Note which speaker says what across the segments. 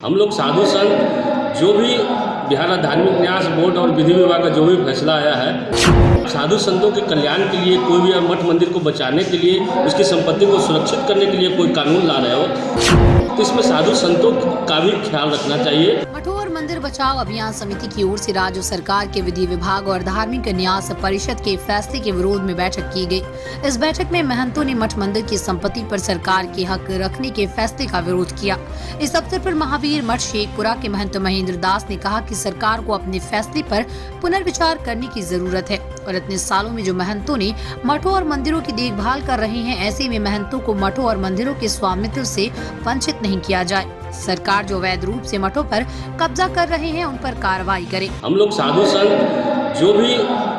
Speaker 1: हम लोग साधु संत जो भी बिहार धार्मिक न्यास बोर्ड और विधि विभाग का जो भी फैसला आया है, साधु संतों के कल्याण के लिए, कोई भी मठ मंदिर को बचाने के लिए, उसकी संपत्ति को सुरक्षित करने के लिए कोई कानून ला रहे हो तो इसमें साधु संतों का भी ख्याल रखना चाहिए।
Speaker 2: मठों और मंदिर बचाओ अभियान समिति की ओर से राज्य सरकार के विधि विभाग और धार्मिक न्यास परिषद के फैसले के विरोध में बैठक की गई। इस बैठक में महंतों ने मठ मंदिर की संपत्ति पर सरकार के हक रखने के फैसले का विरोध किया। इस अवसर पर महावीर मठ शेखपुरा के महंत महेंद्र दास ने कहा कि सरकार को अपने फैसले पर पुनर्विचार करने की जरूरत है और इतने सालों में जो महंतों ने मठों और मंदिरों की देखभाल कर रहे हैं, ऐसे में महंतों को मठों और मंदिरों के स्वामित्व से वंचित नहीं किया जाए। सरकार जो वैध रूप से मठों पर कब्जा कर रहे हैं उन पर कार्रवाई करे।
Speaker 1: हम लोग साधु संत जो भी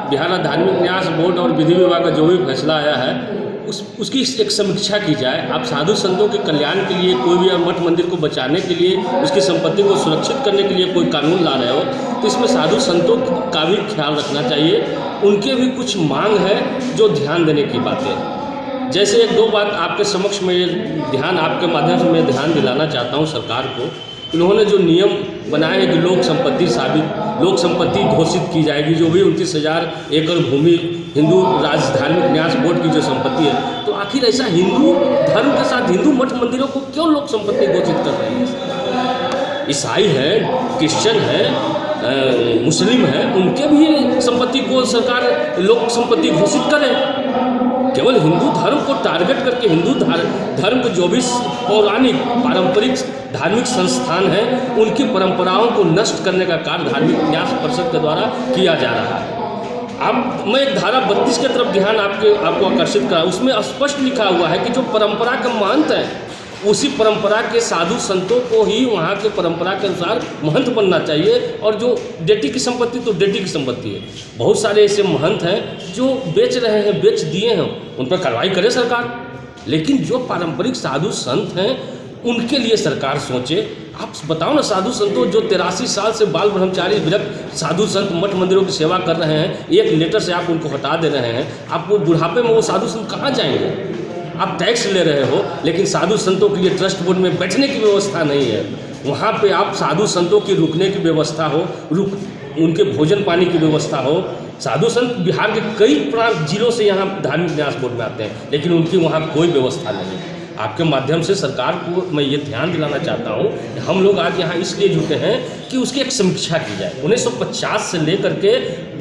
Speaker 1: बिहार धार्मिक न्यास बोर्ड और विधि विभाग का जो भी फैसला आया है उसकी एक समीक्षा की जाए। आप साधु संतों के कल्याण के लिए, कोई भी मठ मंदिर को बचाने के लिए, उसकी संपत्ति को सुरक्षित करने के लिए कोई कानून ला रहे हो तो इसमें साधु संतों का भी ख्याल रखना चाहिए। उनके भी कुछ मांग है जो ध्यान देने की बातें। जैसे एक दो बात आपके समक्ष में ध्यान आपके माध्यम से मैं ध्यान दिलाना चाहता हूँ सरकार को। उन्होंने जो नियम बनाए हैं कि लोक संपत्ति घोषित की जाएगी, जो भी 29,000 एकड़ भूमि हिंदू राज्य धार्मिक न्यास बोर्ड की जो संपत्ति है, तो आखिर ऐसा हिंदू धर्म के साथ हिंदू मठ मंदिरों को क्यों लोक संपत्ति घोषित कर रही है? ईसाई है, क्रिश्चियन है, मुस्लिम है, उनके भी संपत्ति को सरकार लोक संपत्ति घोषित करे। केवल हिंदू धर्म को टारगेट करके हिंदू धर्म के जो भी पौराणिक पारंपरिक धार्मिक संस्थान हैं, उनकी परंपराओं को नष्ट करने का कार्य धार्मिक न्यास परिषद के द्वारा किया जा रहा है। अब मैं एक धारा 32 की तरफ ध्यान आपको आकर्षित करा। उसमें स्पष्ट लिखा हुआ है कि जो परंपरा का महंत है, उसी परंपरा के साधु संतों को ही वहाँ के परंपरा के अनुसार महंत बनना चाहिए। और जो डेटी की संपत्ति तो डेटी की संपत्ति है। बहुत सारे ऐसे महंत हैं जो बेच रहे हैं, बेच दिए हैं, उन पर कार्रवाई करे सरकार। लेकिन जो पारंपरिक साधु संत हैं उनके लिए सरकार सोचे। आप बताओ ना, साधु संतों जो 83 साल से बाल ब्रह्मचारी विरक्त साधु संत मठ मंदिरों की सेवा कर रहे हैं, एक लेटर से आप उनको हटा दे रहे हैं। आप वो बुढ़ापे में वो साधु संत कहाँ जाएंगे? आप टैक्स ले रहे हो, लेकिन साधु संतों के लिए ट्रस्ट बोर्ड में बैठने की व्यवस्था नहीं है। वहाँ पे आप साधु संतों की रुकने की व्यवस्था हो, उनके भोजन पानी की व्यवस्था हो। साधु संत बिहार के कई प्रांत जिलों से यहाँ धार्मिक न्यास बोर्ड में आते हैं, लेकिन उनकी वहाँ कोई व्यवस्था नहीं है। आपके माध्यम से सरकार को मैं ये ध्यान दिलाना चाहता हूँ कि हम लोग आज यहाँ इसलिए जुटे हैं कि उसकी एक समीक्षा की जाए। 1950 से लेकर के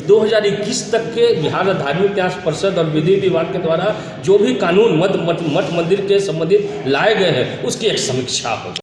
Speaker 1: 2021 तक के बिहार धार्मिक न्यास परिषद और विधि विभाग के द्वारा जो भी कानून मठ मंदिर के संबंधित लाए गए हैं, उसकी एक समीक्षा हो।